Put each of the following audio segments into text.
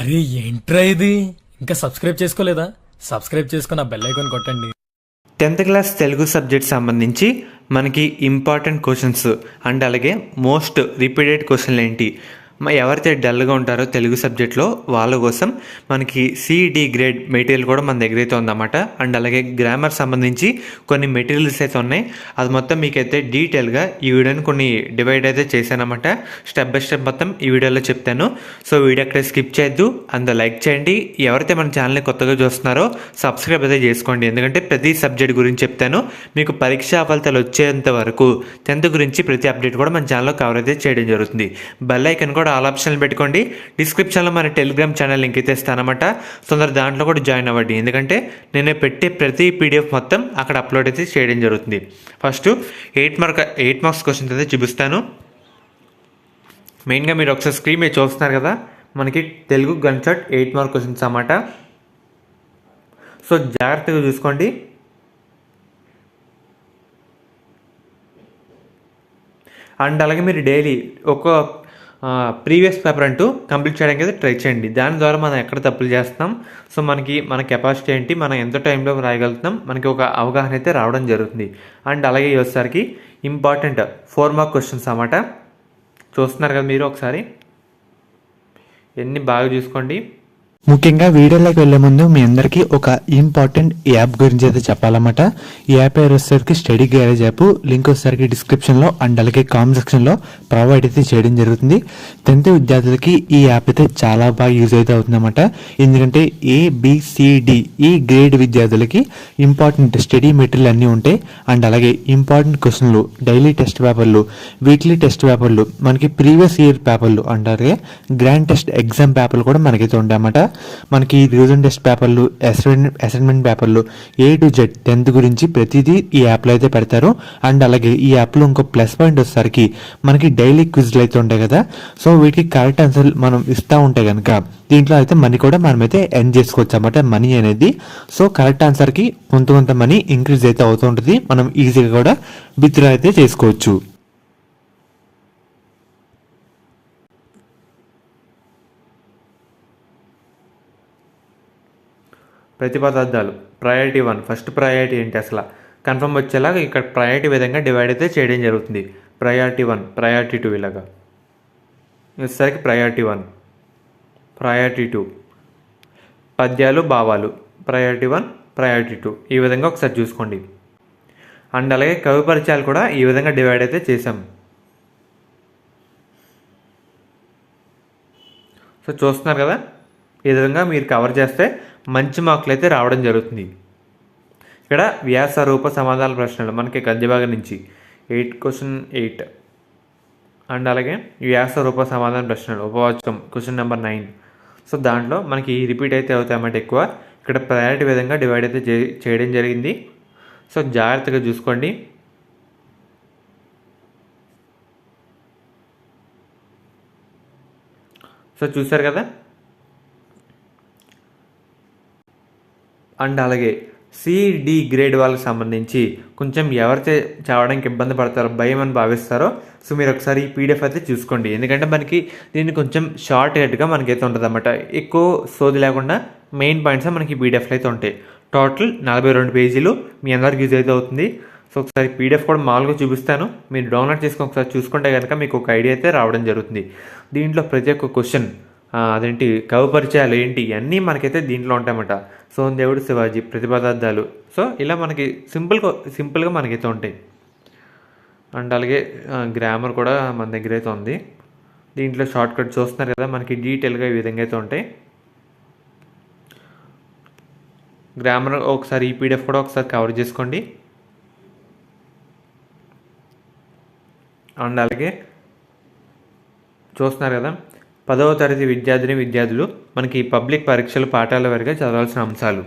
అరే ఏంట్రా ఇది? ఇంకా సబ్స్క్రైబ్ చేసుకోలేదా? సబ్స్క్రైబ్ చేసుకుని ఆ బెల్ ఐకాన్ కొట్టండి. 10th క్లాస్ తెలుగు సబ్జెక్ట్ సంబంధించి మనకి ఇంపార్టెంట్ క్వశ్చన్స్ అండ్ అలాగే మోస్ట్ రిపీటెడ్ క్వశ్చన్లు ఏంటి, ఎవరైతే డల్గా ఉంటారో తెలుగు సబ్జెక్ట్లో వాళ్ళ కోసం మనకి సిఈడి గ్రేడ్ మెటీరియల్ కూడా మన దగ్గర అయితే ఉందన్నమాట. అండ్ అలాగే గ్రామర్ సంబంధించి కొన్ని మెటీరియల్స్ అయితే ఉన్నాయి. అది మొత్తం మీకైతే డీటెయిల్గా ఈ వీడియోని కొన్ని డివైడ్ అయితే చేశానమాట. స్టెప్ బై స్టెప్ మొత్తం ఈ వీడియోలో చెప్తాను. సో వీడియో అక్కడ స్కిప్ చేయొద్దు, అంత లైక్ చేయండి. ఎవరైతే మన ఛానల్ని కొత్తగా చూస్తున్నారో సబ్స్క్రైబ్ అయితే చేసుకోండి, ఎందుకంటే ప్రతి సబ్జెక్ట్ గురించి చెప్తాను. మీకు పరీక్షా ఫలితాలు వచ్చేంత వరకు 10th గురించి ప్రతి అప్డేట్ కూడా మన ఛానల్లో కవర్ అయితే చేయడం జరుగుతుంది. బెల్ ఐకాన్ కూడా ఆల్ ఆప్షన్లు పెట్టుకోండి. డిస్క్రిప్షన్లో మన టెలిగ్రామ్ ఛానల్ లింక్ అయితే ఇస్తానమాట. తొందర దాంట్లో కూడా జాయిన్ అవ్వండి, ఎందుకంటే నేను పెట్టే ప్రతి పీడిఎఫ్ మొత్తం అక్కడ అప్లోడ్ అయితే చేయడం జరుగుతుంది. ఫస్ట్ 8 మార్క్స్ క్వశ్చన్స్ అయితే చూపిస్తాను. మెయిన్గా మీరు ఒకసారి స్క్రీన్ మీద చూస్తున్నారు కదా, మనకి Telugu gun shot 8 mark questions అన్నమాట. సో జాగ్రత్తగా చూసుకోండి. అండ్ అలాగే మీరు డైలీ ఒక ప్రీవియస్ పేపర్ అంటూ కంప్లీట్ చేయడానికి అయితే ట్రై చేయండి. దాని ద్వారా మనం ఎక్కడ తప్పులు చేస్తున్నాం, సో మన కెపాసిటీ ఏంటి, మనం ఎంత టైంలో రాయగలుగుతున్నాం, మనకి ఒక అవగాహన అయితే రావడం జరుగుతుంది. అండ్ అలాగే వచ్చేసరికి ఇంపార్టెంట్ 4 మార్క్ క్వశ్చన్స్ అన్నమాట. చూస్తున్నారు కదా మీరు, ఒకసారి ఎన్ని బాగా చూసుకోండి. ముఖ్యంగా వీడియోలోకి వెళ్లే ముందు మీ అందరికీ ఒక ఇంపార్టెంట్ యాప్ గురించి అయితే చెప్పాలన్నమాట. ఈ యాప్ వచ్చేసరికి స్టడీ గ్యారేజ్ యాప్. లింక్ వచ్చేసరికి డిస్క్రిప్షన్లో అండ్ అలాగే కామెంట్ సెక్షన్లో ప్రొవైడ్ అయితే చేయడం జరుగుతుంది. 10th విద్యార్థులకి ఈ యాప్ అయితే చాలా బాగా యూజ్ అయితే అవుతుందన్నమాట. ఎందుకంటే ABCD ఈ గ్రేడ్ విద్యార్థులకి ఇంపార్టెంట్ స్టడీ మెటీరియల్ అన్నీ ఉంటాయి. అండ్ అలాగే ఇంపార్టెంట్ క్వశ్చన్లు, డైలీ టెస్ట్ పేపర్లు, వీక్లీ టెస్ట్ పేపర్లు, మనకి ప్రీవియస్ ఇయర్ పేపర్లు అండ్ అలాగే గ్రాండ్ టెస్ట్ ఎగ్జామ్ పేపర్లు కూడా మనకైతే ఉంటాయన్నమాట. మనకి రివిజన్ టెస్ట్ పేపర్లు, అసైన్మెంట్ పేపర్లు A to Z 10th గురించి ప్రతిదీ ఈ యాప్లో అయితే పెడతారు. అండ్ అలాగే ఈ యాప్లో ఇంకో ప్లస్ పాయింట్ వచ్చేసరికి మనకి డైలీ క్విజ్లు అయితే ఉంటాయి కదా, సో వీటికి కరెక్ట్ ఆన్సర్ మనం ఇస్తూ ఉంటే కనుక దీంట్లో అయితే మనీ కూడా మనమైతే ఎర్న్ చేసుకోవచ్చు అన్నమాట. మనీ అనేది సో కరెక్ట్ ఆన్సర్కి కొంత మనీ ఇంక్రీజ్ అయితే అవుతూ ఉంటుంది. మనం ఈజీగా కూడా విత్డ్రా అయితే చేసుకోవచ్చు. ప్రతిపదార్థాలు ప్రయారిటీ 1. ఫస్ట్ ప్రయారిటీ ఏంటి అసలు కన్ఫర్మ్ వచ్చేలాగా ఇక్కడ ప్రయారిటీ విధంగా డివైడ్ అయితే చేయడం జరుగుతుంది. ప్రయారిటీ 1, ప్రయారిటీ 2 ఇలాగా వచ్చేసరికి ప్రయారిటీ 1, ప్రయారిటీ 2 పద్యాలు భావాలు, ప్రయారిటీ 1, ప్రయారిటీ 2 ఈ విధంగా ఒకసారి చూసుకోండి. అండ్ అలాగే కవి పరిచయాలు కూడా ఈ విధంగా డివైడ్ అయితే చేసాం. సో చూస్తున్నారు కదా, ఈ విధంగా మీరు కవర్ చేస్తే మంచి మార్కులు అయితే రావడం జరుగుతుంది. ఇక్కడ వ్యాస రూప సమాధాన ప్రశ్నలు మనకి గద్య భాగం నుంచి 8 అండ్ అలాగే వ్యాస రూప సమాధాన ప్రశ్నలు ఉపవాచకం క్వశ్చన్ నెంబర్ 9. సో దాంట్లో మనకి రిపీట్ అయితే అవుతాయన్నమాట ఎక్కువ. ఇక్కడ ప్రయారిటీ విధంగా డివైడ్ అయితే చేయడం జరిగింది. సో జాగ్రత్తగా చూసుకోండి. సో చూసారు కదా. అండ్ అలాగే సిడి గ్రేడ్ వాళ్ళకి సంబంధించి కొంచెం ఎవరైతే చదవడానికి ఇబ్బంది పడతారో, భయం అని భావిస్తారో, సో మీరు ఒకసారి ఈ పీడిఎఫ్ అయితే చూసుకోండి. ఎందుకంటే మనకి దీన్ని కొంచెం షార్ట్ కట్గా మనకైతే ఉంటుంది అన్నమాట. ఎక్కువ సోది లేకుండా మెయిన్ పాయింట్స్ మనకి పీడిఎఫ్లో అయితే ఉంటాయి. టోటల్ 42 పేజీలు మీ అందరికి యూజ్ అయితే అవుతుంది. సో ఒకసారి పీడిఎఫ్ కూడా మామూలుగా చూపిస్తాను, మీరు డౌన్లోడ్ చేసుకొని ఒకసారి చూసుకుంటే కనుక మీకు ఒక ఐడియా అయితే రావడం జరుగుతుంది. దీంట్లో ప్రతి ఒక్క క్వశ్చన్ అదేంటి కవి పరిచయాలు ఏంటి అన్నీ మనకైతే దీంట్లో ఉంటాయన్నమాట. సోమదేవుడు, శివాజీ, ప్రతిపదార్థాలు, సో ఇలా మనకి సింపుల్గా మనకైతే ఉంటాయి. అండ్ అలాగే గ్రామర్ కూడా మన దగ్గర అయితే ఉంది. దీంట్లో షార్ట్ కట్ చూస్తున్నారు కదా, మనకి డీటెయిల్గా ఈ విధంగా అయితే ఉంటాయి. గ్రామర్ ఒకసారి ఈ పీడిఎఫ్ కూడా ఒకసారి కవర్ చేసుకోండి. అండ్ అలాగే చూస్తున్నారు కదా, 10వ తరగతి విద్యార్థులు మనకి పబ్లిక్ పరీక్షలు పాఠాల వరకు చదవాల్సిన అంశాలు.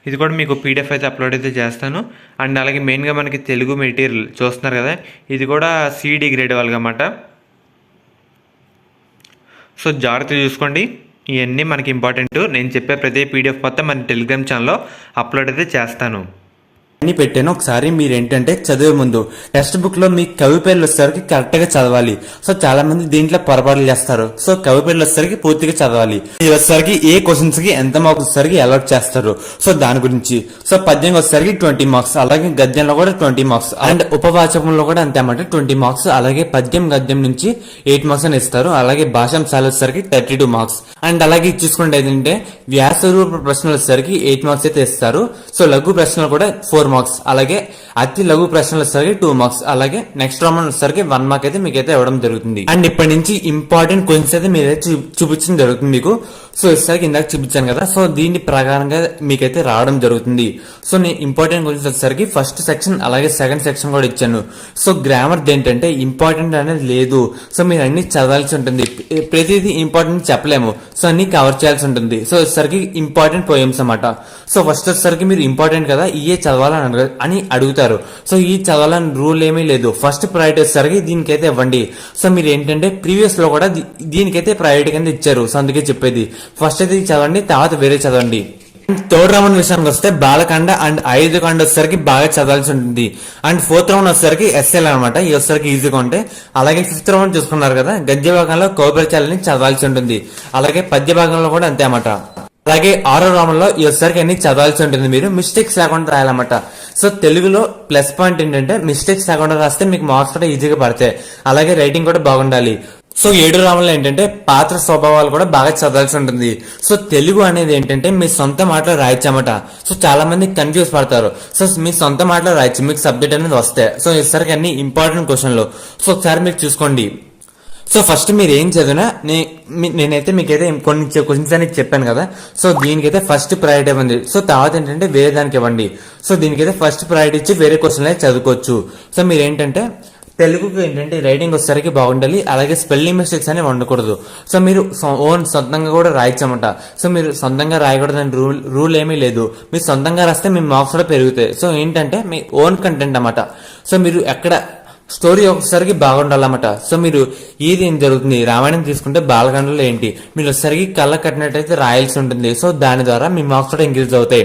ఇది కూడా మీకు పీడిఎఫ్ అయితే అప్లోడ్ అయితే చేస్తాను. అండ్ అలాగే మెయిన్గా మనకి తెలుగు మెటీరియల్ చూస్తున్నారు కదా, ఇది కూడా సిడి గ్రేడ్ వాళ్ళకి అన్నమాట. సో జాగ్రత్త చూసుకోండి. ఇవన్నీ మనకి ఇంపార్టెంట్. నేను చెప్పే ప్రతి పీడిఎఫ్ మొత్తం మన టెలిగ్రామ్ ఛానల్లో అప్లోడ్ అయితే చేస్తాను. అన్ని పెట్టాను. ఒకసారి మీరు ఏంటంటే చదివే ముందు టెక్స్ట్ బుక్ లో మీ కవి పేర్లు వచ్చేసరికి కరెక్ట్ గా చదవాలి. సో చాలా మంది దీంట్లో పొరపాట్లు చేస్తారు. సో కవి పేర్లు వచ్చేసరికి పూర్తిగా చదవాలి. ఇది వచ్చేసరికి ఏ క్వశ్చన్స్ కి ఎంత మార్క్స్ వచ్చేసరికి అలౌట్ చేస్తారు, సో దాని గురించి. సో పద్యం వచ్చేసరికి 20 మార్క్స్, అలాగే గద్యంలో కూడా 20 మార్క్స్, అండ్ ఉపవాచకంలో కూడా అంతే అన్నమాట 20 మార్క్స్. అలాగే గద్యం నుంచి 8 మార్క్స్ అని ఇస్తారు. అలాగే భాషాంశాలు వచ్చేసరికి 32 మార్క్స్. అండ్ అలాగే చూసుకుంటే ఏంటంటే వ్యాస రూప ప్రశ్నలు వచ్చేసరికి 8 మార్క్స్ అయితే ఇస్తారు. సో లఘు ప్రశ్నలు కూడా 4 మార్క్స్, అలాగే అతి లఘు ప్రశ్నలు వచ్చేసరికి 2 మార్క్స్, అలాగే నెక్స్ట్ రౌండ్ వచ్చేసరికి 1 మార్క్ అయితే మీకైతే ఇవ్వడం జరుగుతుంది. అండ్ ఇప్పటి నుంచి ఇంపార్టెంట్ క్వశ్చన్స్ అయితే మీరైతే చూపించడం జరుగుతుంది మీకు. సో వచ్చేసరికి ఇందాక చూపించాను కదా, సో దీని ప్రకారంగా మీకైతే రావడం జరుగుతుంది. సో నేను ఇంపార్టెంట్ క్వశ్చన్స్ వచ్చేసరికి ఫస్ట్ సెక్షన్ అలాగే సెకండ్ సెక్షన్ కూడా ఇచ్చాను. సో గ్రామర్ ఏంటంటే ఇంపార్టెంట్ అనేది లేదు. సో మీరు అన్ని చదవాల్సి ఉంటుంది. ప్రతిదీ ఇంపార్టెంట్ చెప్పలేము. సో అన్ని కవర్ చేయాల్సి ఉంటుంది. సో వచ్చేసరికి ఇంపార్టెంట్ పోయమ్స్ అన్నమాట. సో ఫస్ట్ వచ్చేసరికి మీరు ఇంపార్టెంట్ కదా ఇయే చదవాలని అని అడుగుతారు. సో ఈ చదవాలని రూల్ ఏమీ లేదు. ఫస్ట్ ప్రయారిటీ వచ్చేసరికి దీనికైతే ఇవ్వండి. సో మీరు ఏంటంటే ప్రీవియస్ లో కూడా దీనికైతే ప్రయారిటీ కింద ఇచ్చారు. సో అందుకే చెప్పేది ఫస్ట్ అయితే చదవండి, తర్వాత వేరే చదవండి. థర్డ్ రౌండ్ విషయానికి వస్తే బాలకాండ అండ్ ఆయుధకాండ వచ్చేసరికి బాగా చదవాల్సి ఉంటుంది. అండ్ ఫోర్త్ రౌండ్ వచ్చేసరికి ఎస్ఎల్ అనమాట. ఈ వచ్చేసరికి ఈజీగా ఉంటాయి. అలాగే ఫిఫ్త్ రౌండ్ చూసుకున్నారు కదా, గద్య భాగంలో కౌపరిచాలని చదవాల్సి ఉంటుంది. అలాగే పద్య భాగంలో కూడా అంతే అన్నమాట. అలాగే ఆరో రౌండ్ లో ఈ వచ్చేసరికి అన్ని చదవాల్సి ఉంటుంది. మీరు మిస్టేక్స్ లేకుండా రాయాలన్నమాట. సో తెలుగులో ప్లస్ పాయింట్ ఏంటంటే మిస్టేక్స్ లేకుండా రాస్తే మీకు మార్క్స్ కూడా ఈజీగా పడతాయి. అలాగే రైటింగ్ కూడా బాగుండాలి. సో 7 రౌండ్లో ఏంటంటే పాత్ర స్వభావాలు కూడా బాగా చదవాల్సి ఉంటుంది. సో తెలుగు అనేది ఏంటంటే మీ సొంత మాటలో రాయొచ్చన్నమాట. సో చాలా మంది కన్ఫ్యూజ్ పడతారు. సో మీ సొంత మాటలో రాయొచ్చు, మీకు సబ్జెక్ట్ అనేది వస్తాయి. సో ఈసారికి అన్ని ఇంపార్టెంట్ క్వశ్చన్లు. సో ఒకసారి మీరు చూసుకోండి. సో ఫస్ట్ మీరు ఏం చదివినా నేనైతే మీకైతే కొన్ని క్వశ్చన్స్ అనేది చెప్పాను కదా, సో దీనికైతే ఫస్ట్ ప్రయారిటీ ఉంది. సో తర్వాత ఏంటంటే వేరే దానికి ఇవ్వండి. సో దీనికైతే ఫస్ట్ ప్రయారిటీ ఇచ్చి వేరే క్వశ్చన్ అయితే చదువుకోవచ్చు. సో మీరు ఏంటంటే తెలుగుకి ఏంటంటే రైటింగ్ వచ్చేసరికి బాగుండాలి. అలాగే స్పెల్లింగ్ మిస్టేక్స్ అనేవి ఉండకూడదు. సో మీరు సొంతంగా కూడా రాయొచ్చన్నమాట. సో మీరు సొంతంగా రాయకూడదని రూల్ ఏమీ లేదు. మీరు సొంతంగా రాస్తే మీ మార్క్స్ కూడా పెరుగుతాయి. సో ఏంటంటే మీ ఓన్ కంటెంట్ అన్నమాట. సో మీరు ఎక్కడ స్టోరీ ఒకసారికి బాగుండాలన్నమాట. సో మీరు ఏం జరుగుతుంది, రామాయణం తీసుకుంటే బాలకాండలో ఏంటి మీరు ఒకసారికి కళ్ళ కట్టినట్టయితే రాయాల్సి ఉంటుంది. సో దాని ద్వారా మీ మార్క్స్ కూడా ఇంక్రీజ్ అవుతాయి.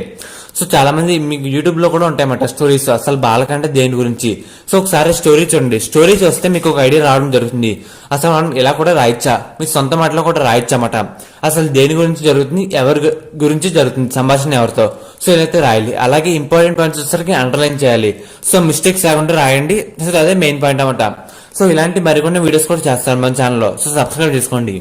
సో చాలా మంది మీకు యూట్యూబ్ లో కూడా ఉంటాయన్నమాట స్టోరీస్, అసలు బాలకాండ దేని గురించి. సో ఒకసారి స్టోరీ చూడండి. స్టోరీ చూస్తే మీకు ఒక ఐడియా రావడం జరుగుతుంది. అసలు మనం ఇలా కూడా రాయొచ్చా, మీ సొంత మాటలో కూడా రాయొచ్చన్నమాట. అసలు దేని గురించి జరుగుతుంది, ఎవరి గురించి జరుగుతుంది, సంభాషణ ఎవరితో. సో ఇదైతే రాయాలి. అలాగే ఇంపార్టెంట్ పాయింట్స్ వచ్చేసరికి అండర్లైన్ చేయాలి. సో మిస్టేక్స్ లేకుండా రాయండి. సో అదే మెయిన్ పాయింట్ అన్నమాట. సో ఇలాంటి మరికొన్ని వీడియోస్ కూడా చేస్తాను మన ఛానల్లో. సో సబ్స్క్రైబ్ చేసుకోండి.